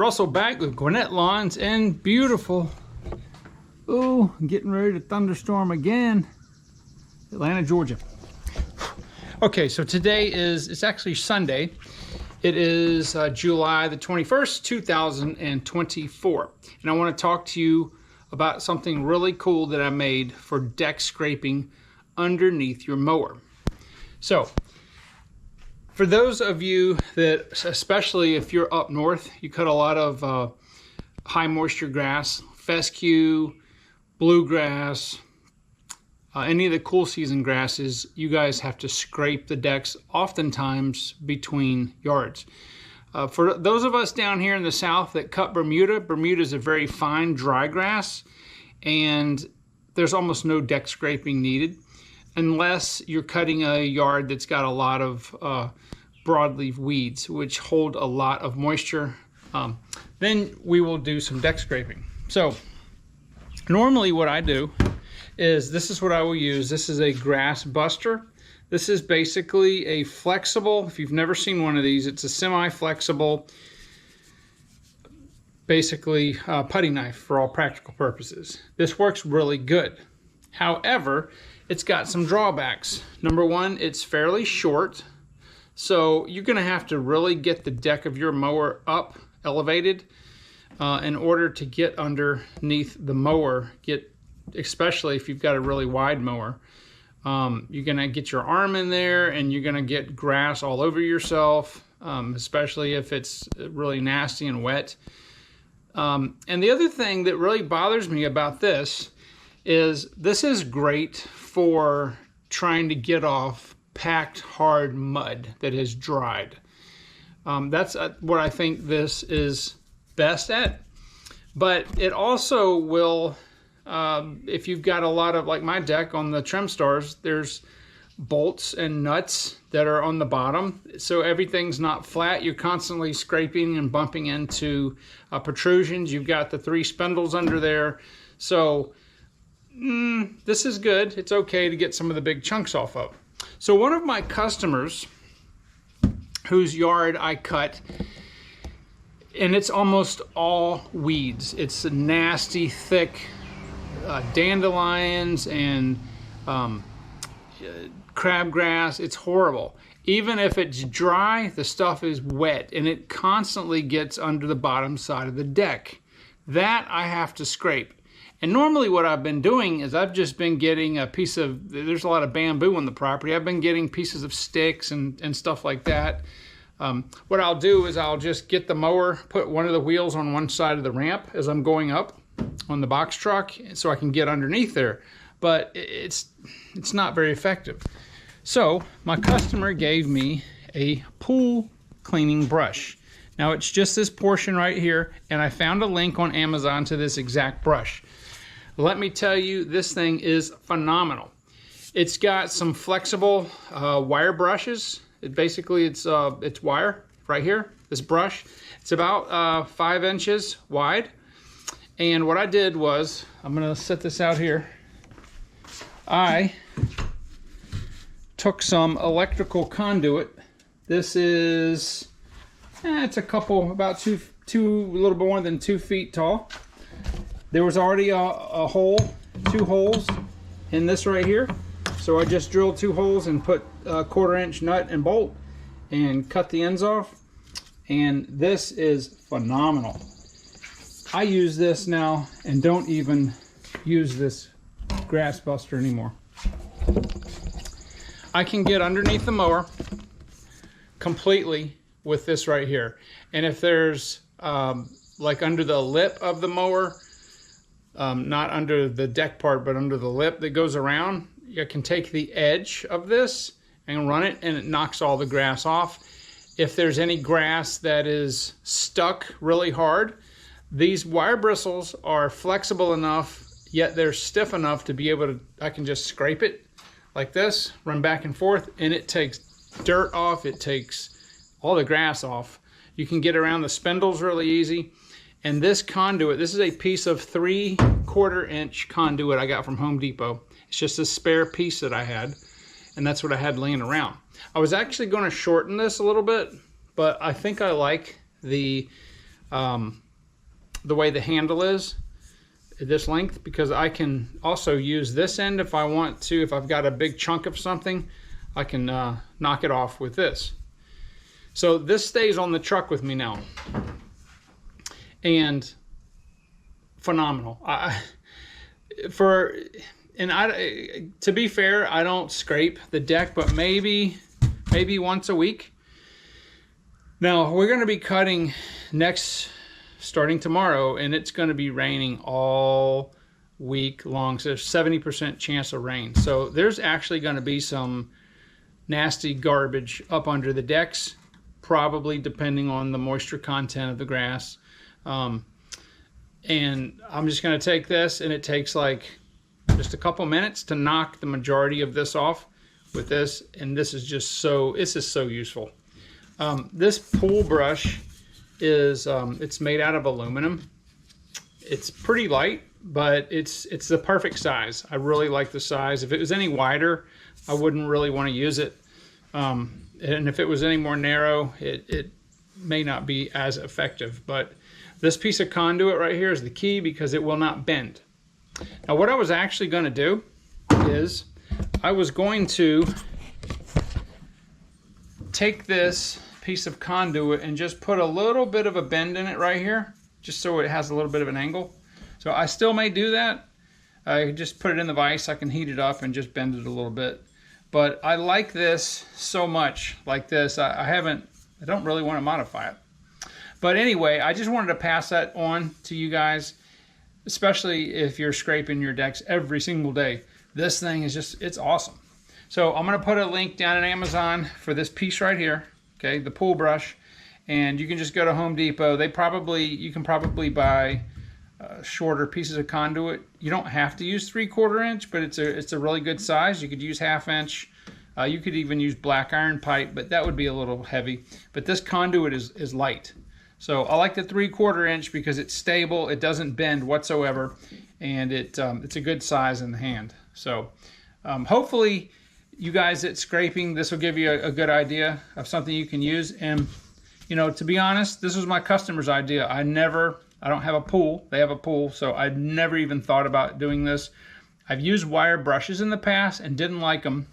Russell back with Gwinnett Lawns in beautiful, getting ready to thunderstorm again, Atlanta, Georgia. Okay, so today it's actually Sunday. It is July the 21st, 2024. And I want to talk to you about something really cool that I made for deck scraping underneath your mower. So, for those of you that, especially if you're up north, you cut a lot of high moisture grass, fescue, bluegrass, any of the cool season grasses, you guys have to scrape the decks oftentimes between yards. For those of us down here in the south that cut Bermuda, Bermuda is a very fine dry grass, and there's almost no deck scraping needed unless you're cutting a yard that's got a lot of broadleaf weeds, which hold a lot of moisture. Then we will do some deck scraping. So normally what I do is, this is what I will use. This is a grass buster. This is basically a flexible, if you've never seen one of these, it's a semi-flexible, basically putty knife for all practical purposes. This works really good. However, it's got some drawbacks. Number one, it's fairly short, so you're gonna have to really get the deck of your mower up, elevated, in order to get underneath the mower, especially if you've got a really wide mower. You're gonna get your arm in there and you're gonna get grass all over yourself, especially if it's really nasty and wet. And the other thing that really bothers me about this is great for trying to get off packed hard mud that has dried. That's what I think this is best at. But it also will, if you've got a lot of, like my deck on the trim stars, there's bolts and nuts that are on the bottom, so everything's not flat. You're constantly scraping and bumping into protrusions. You've got the 3 spindles under there, so this is good. It's okay to get some of the big chunks off of. So one of my customers whose yard I cut, and it's almost all weeds. It's nasty, thick dandelions and crabgrass. It's horrible. Even if it's dry, the stuff is wet and it constantly gets under the bottom side of the deck. That I have to scrape. And normally what I've been doing is I've just been getting a piece of, there's a lot of bamboo on the property. I've been getting pieces of sticks and stuff like that. What I'll do is I'll just get the mower, put one of the wheels on one side of the ramp as I'm going up on the box truck so I can get underneath there. But it's not very effective. So my customer gave me a pool cleaning brush. Now it's just this portion right here, and I found a link on Amazon to this exact brush. Let me tell you, this thing is phenomenal. It's got some flexible wire brushes. It's wire right here, this brush. It's about 5 inches wide. And what I did was, I'm gonna set this out here. I took some electrical conduit. This is, it's a couple, about a little bit more than 2 feet tall. There was already a hole, 2 holes in this right here. So I just drilled 2 holes and put a 1/4 inch nut and bolt and cut the ends off. And this is phenomenal. I use this now and don't even use this grass buster anymore. I can get underneath the mower completely with this right here. And if there's like under the lip of the mower, not under the deck part, but under the lip that goes around, you can take the edge of this and run it, and it knocks all the grass off. If there's any grass that is stuck really hard, these wire bristles are flexible enough, yet they're stiff enough to be able to, I can just scrape it like this, run back and forth, and it takes dirt off, it takes all the grass off. You can get around the spindles really easy. And this conduit, this is a piece of 3/4 inch conduit I got from Home Depot. It's just a spare piece that I had, and that's what I had laying around. I was actually going to shorten this a little bit, but I think I like the the way the handle is, this length, because I can also use this end if I want to. If I've got a big chunk of something, I can knock it off with this. So this stays on the truck with me now, and phenomenal. To be fair, I don't scrape the deck, but maybe once a week. Now we're going to be cutting starting tomorrow, and it's going to be raining all week long. So there's 70% chance of rain. So there's actually going to be some nasty garbage up under the decks, probably depending on the moisture content of the grass. And I'm just going to take this, and it takes like just a couple minutes to knock the majority of this off with this. And this is just so useful. This pool brush is it's made out of aluminum. It's pretty light, but it's the perfect size. I really like the size. If it was any wider, I wouldn't really want to use it. And if it was any more narrow, it may not be as effective. But this piece of conduit right here is the key, because it will not bend. Now what I was actually going to do is I was going to take this piece of conduit and just put a little bit of a bend in it right here, just so it has a little bit of an angle. So I still may do that. I just put it in the vise. I can heat it up and just bend it a little bit. But I like this so much, like this. I don't really want to modify it. But anyway, I just wanted to pass that on to you guys, especially if you're scraping your decks every single day. This thing is it's awesome. So I'm going to put a link down at Amazon for this piece right here. Okay, the pool brush, and you can just go to Home Depot. You can probably buy shorter pieces of conduit. You don't have to use 3/4 inch, but it's a really good size. You could use 1/2 inch. You could even use black iron pipe, but that would be a little heavy. But this conduit is light. So I like the 3/4 inch because it's stable. It doesn't bend whatsoever, and it's a good size in the hand. So hopefully, you guys at scraping, this will give you a good idea of something you can use. And to be honest, this was my customer's idea. I don't have a pool. They have a pool, so I'd never even thought about doing this. I've used wire brushes in the past and didn't like them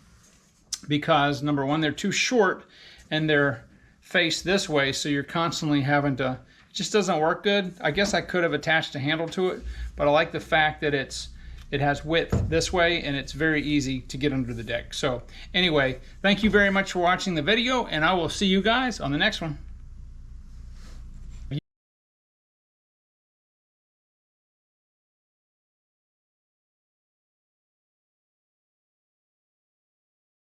because, number one, they're too short and they're faced this way, so you're constantly having to, it just doesn't work good. I guess I could have attached a handle to it, but I like the fact that it has width this way, and it's very easy to get under the deck. So anyway, thank you very much for watching the video, and I will see you guys on the next one.